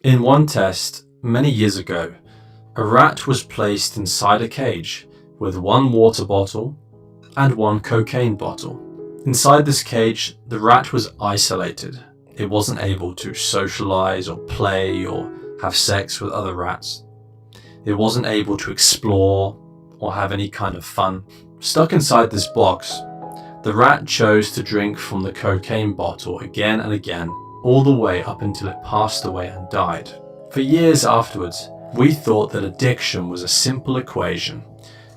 In one test, many years ago, a rat was placed inside a cage with one water bottle and one cocaine bottle. Inside this cage, the rat was isolated. It wasn't able to socialize or play or have sex with other rats. It wasn't able to explore or have any kind of fun. Stuck inside this box, the rat chose to drink from the cocaine bottle again and again, all the way up until it passed away and died. For years afterwards, we thought that addiction was a simple equation.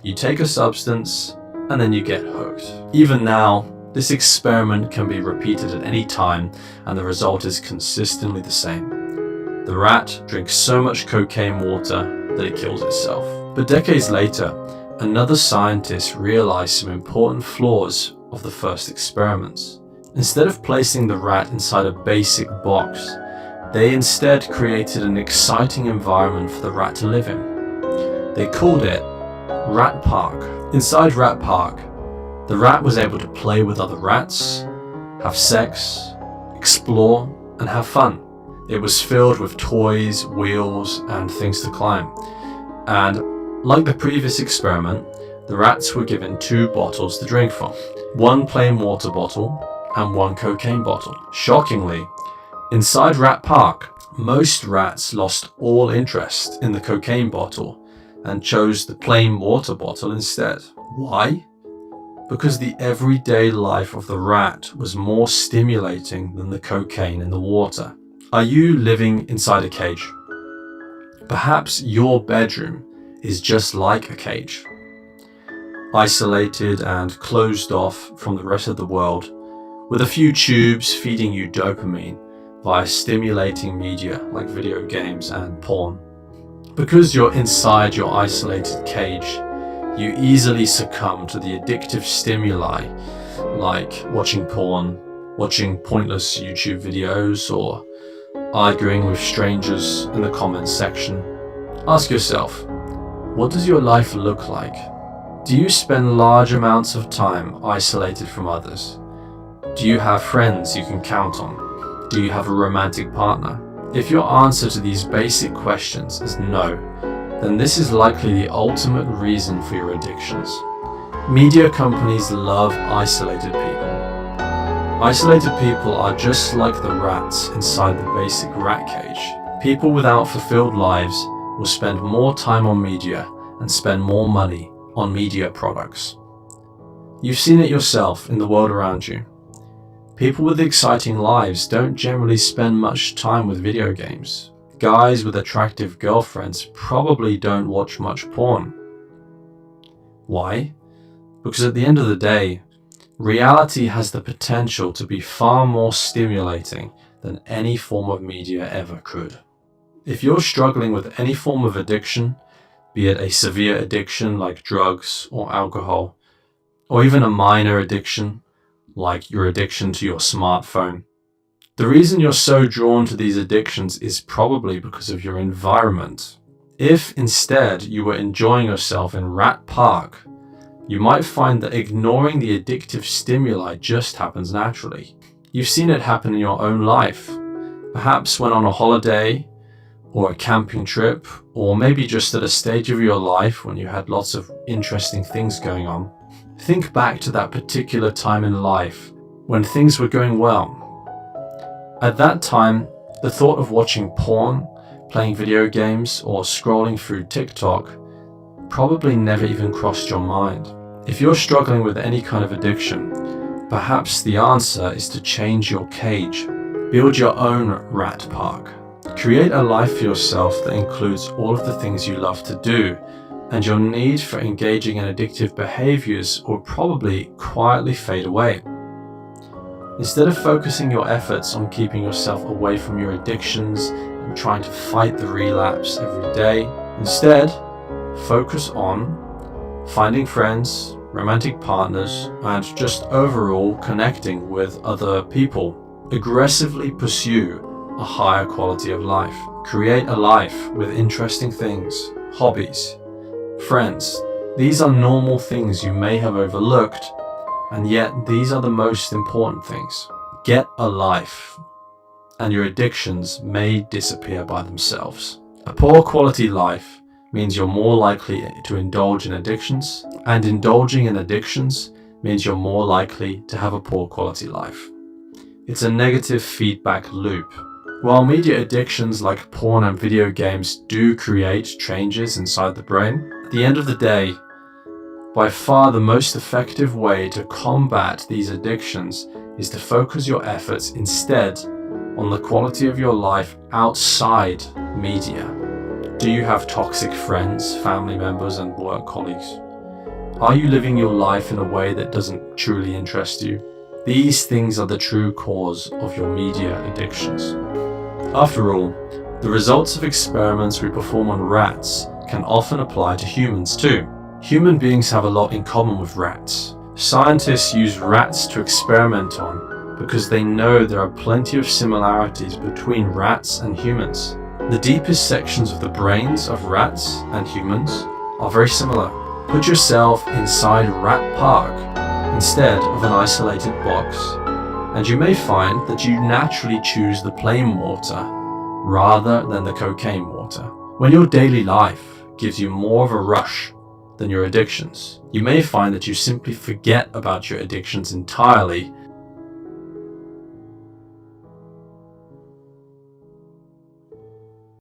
You take a substance and then you get hooked. Even now, this experiment can be repeated at any time and the result is consistently the same. The rat drinks so much cocaine water that it kills itself. But decades later, another scientist realized some important flaws of the first experiments. Instead of placing the rat inside a basic box, they instead created an exciting environment for the rat to live in. They called it Rat Park. Inside Rat Park, the rat was able to play with other rats, have sex, explore, and have fun. It was filled with toys, wheels, and things to climb. And like the previous experiment, the rats were given 2 bottles to drink from. One plain water bottle and one cocaine bottle. Shockingly, inside Rat Park, most rats lost all interest in the cocaine bottle and chose the plain water bottle instead. Why? Because the everyday life of the rat was more stimulating than the cocaine in the water. Are you living inside a cage? Perhaps your bedroom is just like a cage, isolated and closed off from the rest of the world, with a few tubes feeding you dopamine via stimulating media like video games and porn. Because you're inside your isolated cage, you easily succumb to the addictive stimuli like watching porn, watching pointless YouTube videos, or arguing with strangers in the comments section. Ask yourself, what does your life look like? Do you spend large amounts of time isolated from others? Do you have friends you can count on? Do you have a romantic partner? If your answer to these basic questions is no, then this is likely the ultimate reason for your addictions. Media companies love isolated people. Isolated people are just like the rats inside the basic rat cage. People without fulfilled lives will spend more time on media and spend more money on media products. You've seen it yourself in the world around you. People with exciting lives don't generally spend much time with video games. Guys with attractive girlfriends probably don't watch much porn. Why? Because at the end of the day, reality has the potential to be far more stimulating than any form of media ever could. If you're struggling with any form of addiction, be it a severe addiction like drugs or alcohol, or even a minor addiction like your addiction to your smartphone, the reason you're so drawn to these addictions is probably because of your environment. If instead you were enjoying yourself in Rat Park, you might find that ignoring the addictive stimuli just happens naturally. You've seen it happen in your own life, perhaps when on a holiday or a camping trip, or maybe just at a stage of your life when you had lots of interesting things going on. Think back to that particular time in life when things were going well. At that time, the thought of watching porn, playing video games, or scrolling through TikTok probably never even crossed your mind. If you're struggling with any kind of addiction, perhaps the answer is to change your cage. Build your own Rat Park. Create a life for yourself that includes all of the things you love to do, and your need for engaging in addictive behaviors will probably quietly fade away. Instead of focusing your efforts on keeping yourself away from your addictions and trying to fight the relapse every day, instead, focus on finding friends, romantic partners, and just overall connecting with other people. Aggressively pursue a higher quality of life. Create a life with interesting things, hobbies, friends. These are normal things you may have overlooked, and yet these are the most important things. Get a life. and your addictions may disappear by themselves. A poor quality life means you're more likely to indulge in addictions, and indulging in addictions means you're more likely to have a poor quality life. It's a negative feedback loop. While media addictions like porn and video games do create changes inside the brain, at the end of the day, by far the most effective way to combat these addictions is to focus your efforts instead on the quality of your life outside media. Do you have toxic friends, family members, and work colleagues? Are you living your life in a way that doesn't truly interest you? These things are the true cause of your media addictions. After all, the results of experiments we perform on rats can often apply to humans too. Human beings have a lot in common with rats. Scientists use rats to experiment on because they know there are plenty of similarities between rats and humans. The deepest sections of the brains of rats and humans are very similar. Put yourself inside Rat Park instead of an isolated box, and you may find that you naturally choose the plain water rather than the cocaine water. When your daily life gives you more of a rush than your addictions, you may find that you simply forget about your addictions entirely